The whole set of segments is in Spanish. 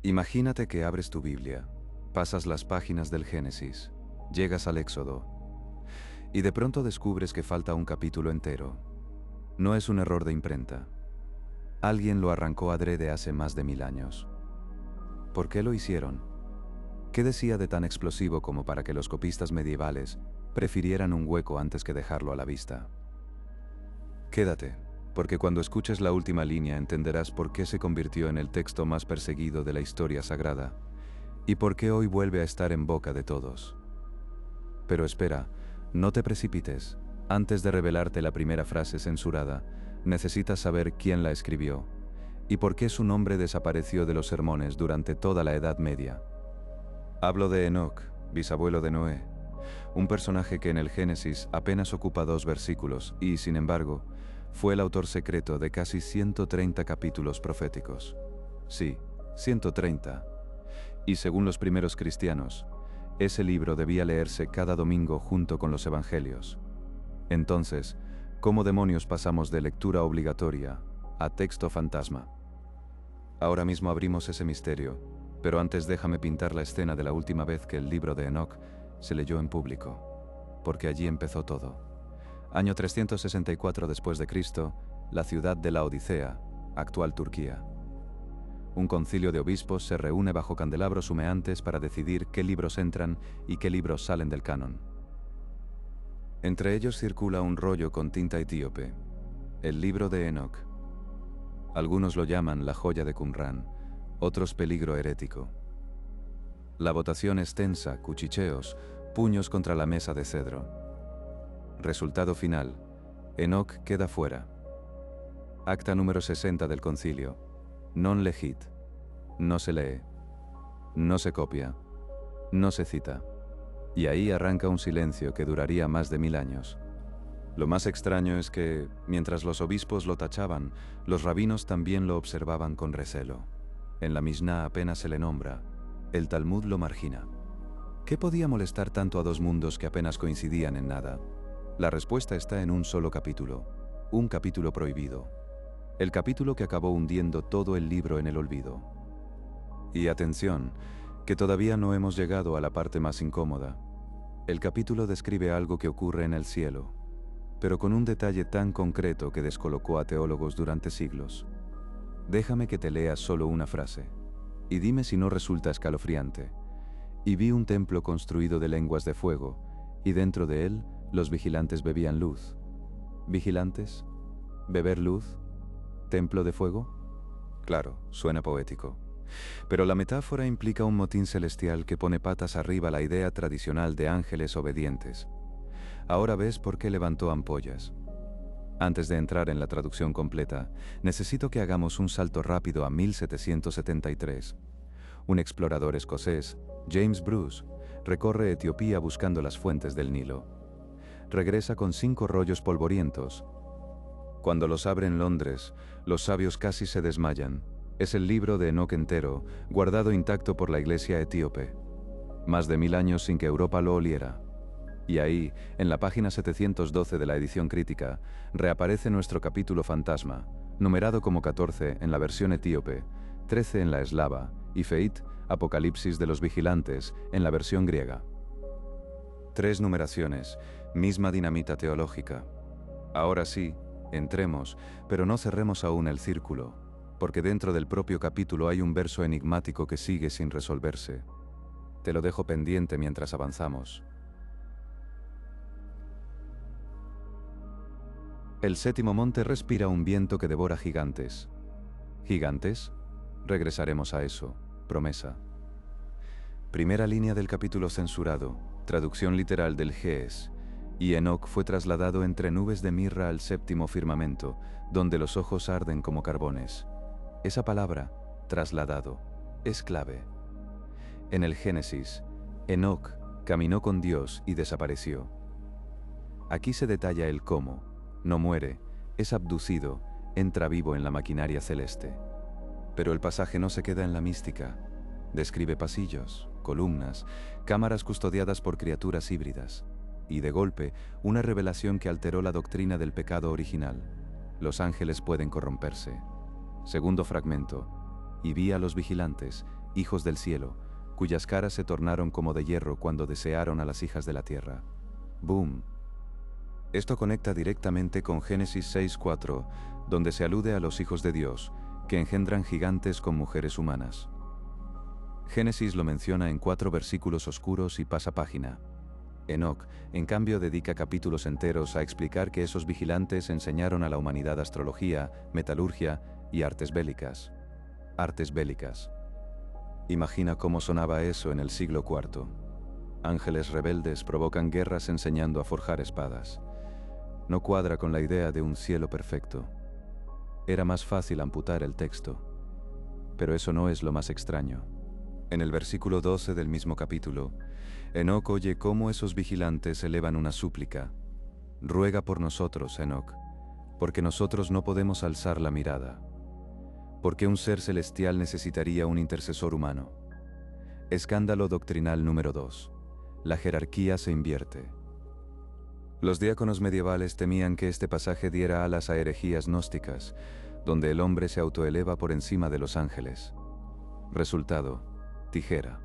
Imagínate que abres tu Biblia, pasas las páginas del Génesis, llegas al Éxodo, y de pronto descubres que falta un capítulo entero. No es un error de imprenta. Alguien lo arrancó adrede hace más de 1000 años. ¿Por qué lo hicieron? ¿Qué decía de tan explosivo como para que los copistas medievales prefirieran un hueco antes que dejarlo a la vista? Quédate, porque cuando escuches la última línea entenderás por qué se convirtió en el texto más perseguido de la historia sagrada y por qué hoy vuelve a estar en boca de todos. Pero espera, no te precipites. Antes de revelarte la primera frase censurada, necesitas saber quién la escribió y por qué su nombre desapareció de los sermones durante toda la Edad Media. Hablo de Enoc, bisabuelo de Noé, un personaje que en el Génesis apenas ocupa 2 versículos y, sin embargo, fue el autor secreto de casi 130 capítulos proféticos. Sí, 130. Y según los primeros cristianos, ese libro debía leerse cada domingo junto con los evangelios. Entonces, ¿cómo demonios pasamos de lectura obligatoria a texto fantasma? Ahora mismo abrimos ese misterio, pero antes déjame pintar la escena de la última vez que el libro de Enoc se leyó en público, porque allí empezó todo. Año 364 después de Cristo, la ciudad de la Odisea, actual Turquía. Un concilio de obispos se reúne bajo candelabros humeantes para decidir qué libros entran y qué libros salen del canon. Entre ellos circula un rollo con tinta etíope, el libro de Enoc. Algunos lo llaman la joya de Qumrán, otros peligro herético. La votación es tensa, cuchicheos, puños contra la mesa de cedro. Resultado final: Enoc queda fuera. Acta número 60 del concilio. Non legit. No se lee. No se copia. No se cita. Y ahí arranca un silencio que duraría más de 1000 años. Lo más extraño es que, mientras los obispos lo tachaban, los rabinos también lo observaban con recelo. En la Misná apenas se le nombra. El Talmud lo margina. ¿Qué podía molestar tanto a 2 mundos que apenas coincidían en nada? La respuesta está en un solo capítulo, un capítulo prohibido. El capítulo que acabó hundiendo todo el libro en el olvido. Y atención, que todavía no hemos llegado a la parte más incómoda. El capítulo describe algo que ocurre en el cielo, pero con un detalle tan concreto que descolocó a teólogos durante siglos. Déjame que te lea solo una frase, y dime si no resulta escalofriante. Y vi un templo construido de lenguas de fuego, y dentro de él los vigilantes bebían luz. ¿Vigilantes? ¿Beber luz? ¿Templo de fuego? Claro, suena poético. Pero la metáfora implica un motín celestial que pone patas arriba la idea tradicional de ángeles obedientes. Ahora ves por qué levantó ampollas. Antes de entrar en la traducción completa, necesito que hagamos un salto rápido a 1773. Un explorador escocés, James Bruce, recorre Etiopía buscando las fuentes del Nilo. Regresa con 5 rollos polvorientos. Cuando los abre en Londres, los sabios casi se desmayan. Es el libro de Enoc entero, guardado intacto por la iglesia etíope. Más de 1000 años sin que Europa lo oliera. Y ahí, en la página 712 de la edición crítica, reaparece nuestro capítulo fantasma, numerado como 14 en la versión etíope, 13 en la eslava, y Feit, Apocalipsis de los vigilantes, en la versión griega. 3 numeraciones, misma dinamita teológica. Ahora sí, entremos, pero no cerremos aún el círculo, porque dentro del propio capítulo hay un verso enigmático que sigue sin resolverse. Te lo dejo pendiente mientras avanzamos. El 7º monte respira un viento que devora gigantes. ¿Gigantes? Regresaremos a eso. Promesa. Primera línea del capítulo censurado, traducción literal del Ge'ez. Y Enoc fue trasladado entre nubes de mirra al 7º firmamento, donde los ojos arden como carbones. Esa palabra, trasladado, es clave. En el Génesis, Enoc caminó con Dios y desapareció. Aquí se detalla el cómo. No muere, es abducido, entra vivo en la maquinaria celeste. Pero el pasaje no se queda en la mística. Describe pasillos, columnas, cámaras custodiadas por criaturas híbridas. Y de golpe, una revelación que alteró la doctrina del pecado original. Los ángeles pueden corromperse. Segundo fragmento. Y vi a los vigilantes, hijos del cielo, cuyas caras se tornaron como de hierro cuando desearon a las hijas de la tierra. ¡Boom! Esto conecta directamente con Génesis 6:4, donde se alude a los hijos de Dios, que engendran gigantes con mujeres humanas. Génesis lo menciona en 4 versículos oscuros y pasa página. Enoc, en cambio, dedica capítulos enteros a explicar que esos vigilantes enseñaron a la humanidad astrología, metalurgia y artes bélicas. Artes bélicas. Imagina cómo sonaba eso en el siglo IV. Ángeles rebeldes provocan guerras enseñando a forjar espadas. No cuadra con la idea de un cielo perfecto. Era más fácil amputar el texto. Pero eso no es lo más extraño. En el versículo 12 del mismo capítulo, Enoc oye cómo esos vigilantes elevan una súplica. Ruega por nosotros, Enoc, porque nosotros no podemos alzar la mirada. Porque un ser celestial necesitaría un intercesor humano. Escándalo doctrinal número 2. La jerarquía se invierte. Los diáconos medievales temían que este pasaje diera alas a herejías gnósticas, donde el hombre se autoeleva por encima de los ángeles. Resultado: tijera.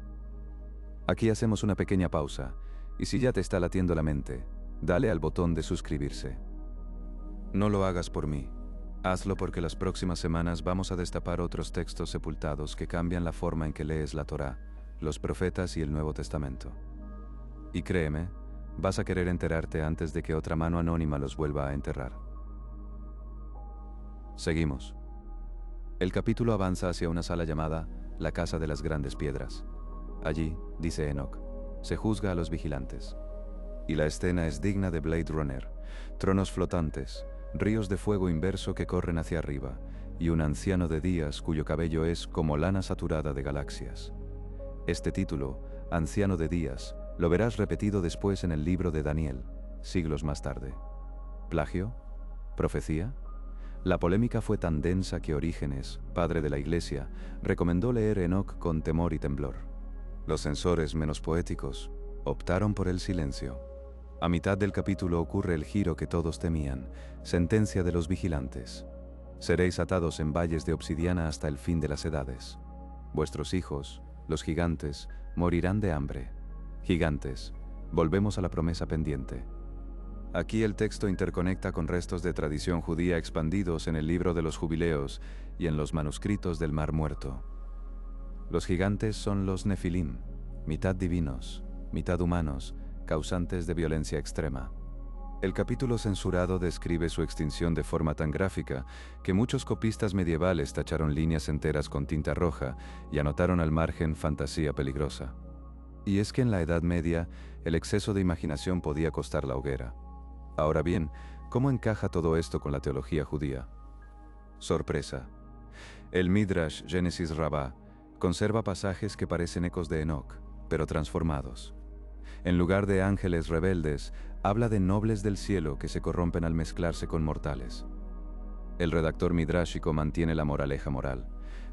Aquí hacemos una pequeña pausa, y si ya te está latiendo la mente, dale al botón de suscribirse. No lo hagas por mí. Hazlo porque las próximas semanas vamos a destapar otros textos sepultados que cambian la forma en que lees la Torá, los profetas y el Nuevo Testamento. Y créeme, vas a querer enterarte antes de que otra mano anónima los vuelva a enterrar. Seguimos. El capítulo avanza hacia una sala llamada la Casa de las Grandes Piedras. Allí, dice Enoc, se juzga a los vigilantes. Y la escena es digna de Blade Runner: tronos flotantes, ríos de fuego inverso que corren hacia arriba, y un anciano de días cuyo cabello es como lana saturada de galaxias. Este título, Anciano de Días, lo verás repetido después en el libro de Daniel, siglos más tarde. ¿Plagio? ¿Profecía? La polémica fue tan densa que Orígenes, padre de la Iglesia, recomendó leer Enoc con temor y temblor. Los censores menos poéticos optaron por el silencio. A mitad del capítulo ocurre el giro que todos temían: sentencia de los vigilantes. Seréis atados en valles de obsidiana hasta el fin de las edades. Vuestros hijos, los gigantes, morirán de hambre. Gigantes. Volvemos a la promesa pendiente. Aquí el texto interconecta con restos de tradición judía expandidos en el libro de los Jubileos y en los manuscritos del Mar Muerto. Los gigantes son los Nefilim, mitad divinos, mitad humanos, causantes de violencia extrema. El capítulo censurado describe su extinción de forma tan gráfica que muchos copistas medievales tacharon líneas enteras con tinta roja y anotaron al margen fantasía peligrosa. Y es que en la Edad Media, el exceso de imaginación podía costar la hoguera. Ahora bien, ¿cómo encaja todo esto con la teología judía? Sorpresa. El Midrash Génesis Rabbah conserva pasajes que parecen ecos de Enoc, pero transformados. En lugar de ángeles rebeldes, habla de nobles del cielo que se corrompen al mezclarse con mortales. El redactor midrashico mantiene la moraleja moral,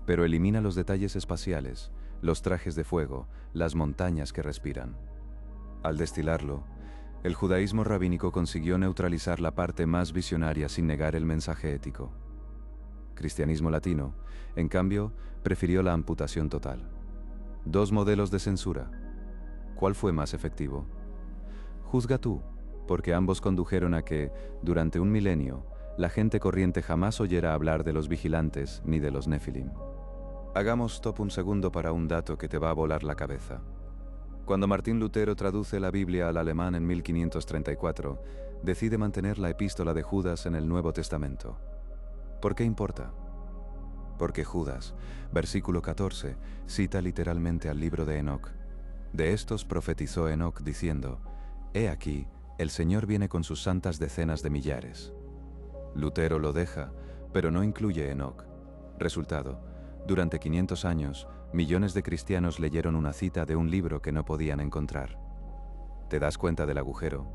pero elimina los detalles espaciales, los trajes de fuego, las montañas que respiran. Al destilarlo, el judaísmo rabínico consiguió neutralizar la parte más visionaria sin negar el mensaje ético. Cristianismo latino, en cambio, prefirió la amputación total. 2 modelos de censura. ¿Cuál fue más efectivo? Juzga tú, porque ambos condujeron a que, durante un milenio, la gente corriente jamás oyera hablar de los vigilantes ni de los Nefilim. Hagamos stop un segundo para un dato que te va a volar la cabeza. Cuando Martín Lutero traduce la Biblia al alemán en 1534, decide mantener la epístola de Judas en el Nuevo Testamento. ¿Por qué importa? Porque Judas, versículo 14, cita literalmente al libro de Enoc. De estos profetizó Enoc diciendo: «He aquí, el Señor viene con sus santas decenas de millares». Lutero lo deja, pero no incluye Enoc. Resultado: durante 500 años, millones de cristianos leyeron una cita de un libro que no podían encontrar. ¿Te das cuenta del agujero?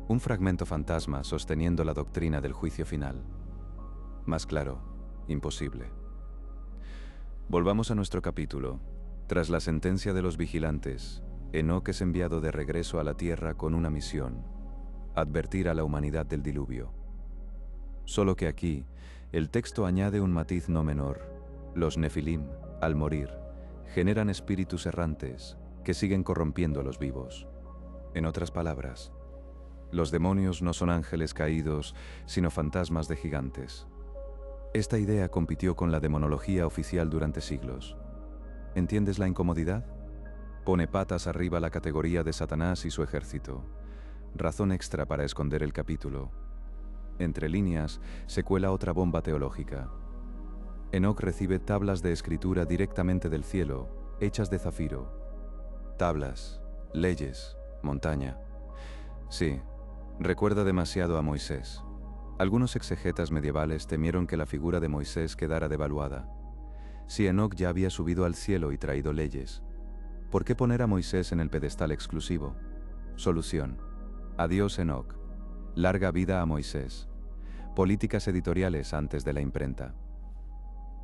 Un fragmento fantasma sosteniendo la doctrina del juicio final. Más claro, imposible. Volvamos a nuestro capítulo. Tras la sentencia de los vigilantes, Enoc es enviado de regreso a la tierra con una misión: advertir a la humanidad del diluvio. Solo que aquí, el texto añade un matiz no menor. Los Nefilim, al morir, generan espíritus errantes que siguen corrompiendo a los vivos. En otras palabras, los demonios no son ángeles caídos, sino fantasmas de gigantes. Esta idea compitió con la demonología oficial durante siglos. ¿Entiendes la incomodidad? Pone patas arriba la categoría de Satanás y su ejército. Razón extra para esconder el capítulo. Entre líneas, se cuela otra bomba teológica. Enoc recibe tablas de escritura directamente del cielo, hechas de zafiro. Tablas, leyes, montaña. Sí, recuerda demasiado a Moisés. Algunos exegetas medievales temieron que la figura de Moisés quedara devaluada. Si Enoc ya había subido al cielo y traído leyes, ¿por qué poner a Moisés en el pedestal exclusivo? Solución. Adiós Enoc. Larga vida a Moisés. Políticas editoriales antes de la imprenta.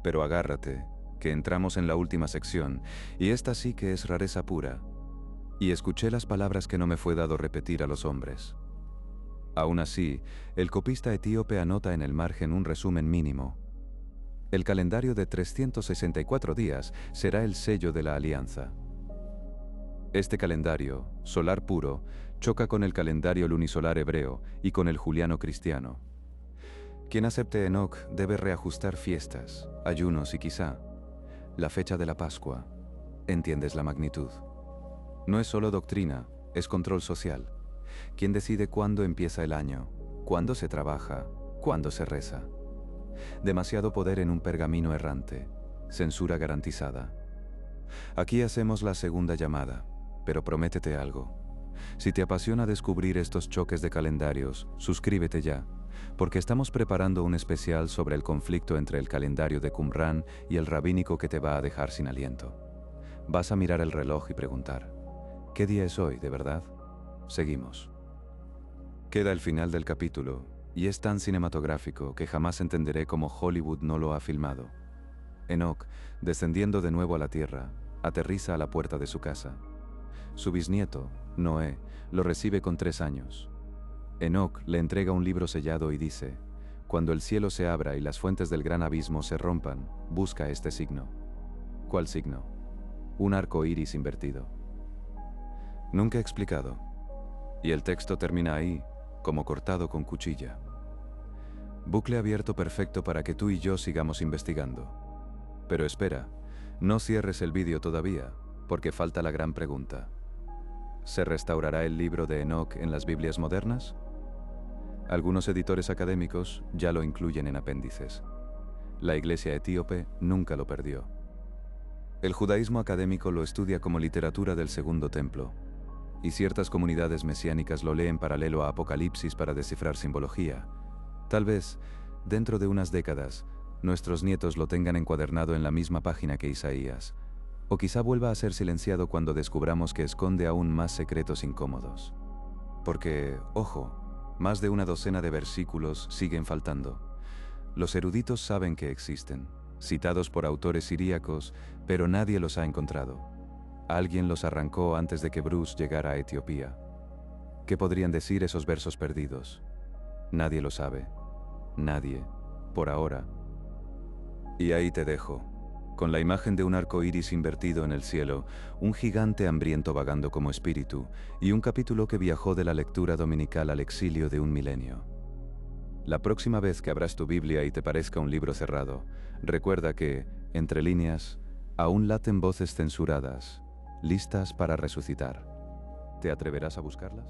Pero agárrate, que entramos en la última sección, y esta sí que es rareza pura. Y escuché las palabras que no me fue dado repetir a los hombres. Aún así, el copista etíope anota en el margen un resumen mínimo. El calendario de 364 días será el sello de la alianza. Este calendario, solar puro, choca con el calendario lunisolar hebreo y con el juliano cristiano. Quien acepte Enoc debe reajustar fiestas, ayunos y quizá la fecha de la Pascua. ¿Entiendes la magnitud? No es solo doctrina, es control social. ¿Quién decide cuándo empieza el año? ¿Cuándo se trabaja? ¿Cuándo se reza? Demasiado poder en un pergamino errante. Censura garantizada. Aquí hacemos la segunda llamada, pero prométete algo. Si te apasiona descubrir estos choques de calendarios, suscríbete ya, porque estamos preparando un especial sobre el conflicto entre el calendario de Qumran y el rabínico que te va a dejar sin aliento. Vas a mirar el reloj y preguntar, ¿qué día es hoy, de verdad? Seguimos. Queda el final del capítulo, y es tan cinematográfico que jamás entenderé cómo Hollywood no lo ha filmado. Enoc, descendiendo de nuevo a la tierra, aterriza a la puerta de su casa. Su bisnieto, Noé, lo recibe con 3 años. Enoc le entrega un libro sellado y dice, cuando el cielo se abra y las fuentes del gran abismo se rompan, busca este signo. ¿Cuál signo? Un arco iris invertido. Nunca he explicado. Y el texto termina ahí, como cortado con cuchilla. Bucle abierto perfecto para que tú y yo sigamos investigando. Pero espera, no cierres el vídeo todavía, porque falta la gran pregunta. ¿Se restaurará el libro de Enoc en las Biblias modernas? Algunos editores académicos ya lo incluyen en apéndices. La Iglesia etíope nunca lo perdió. El judaísmo académico lo estudia como literatura del Segundo Templo, y ciertas comunidades mesiánicas lo leen paralelo a Apocalipsis para descifrar simbología. Tal vez, dentro de unas décadas, nuestros nietos lo tengan encuadernado en la misma página que Isaías, o quizá vuelva a ser silenciado cuando descubramos que esconde aún más secretos incómodos. Porque, ojo, más de una docena de versículos siguen faltando. Los eruditos saben que existen, citados por autores siríacos, pero nadie los ha encontrado. Alguien los arrancó antes de que Bruce llegara a Etiopía. ¿Qué podrían decir esos versos perdidos? Nadie lo sabe. Nadie, por ahora. Y ahí te dejo, con la imagen de un arco iris invertido en el cielo, un gigante hambriento vagando como espíritu, y un capítulo que viajó de la lectura dominical al exilio de un milenio. La próxima vez que abras tu Biblia y te parezca un libro cerrado, recuerda que, entre líneas, aún laten voces censuradas, listas para resucitar. ¿Te atreverás a buscarlas?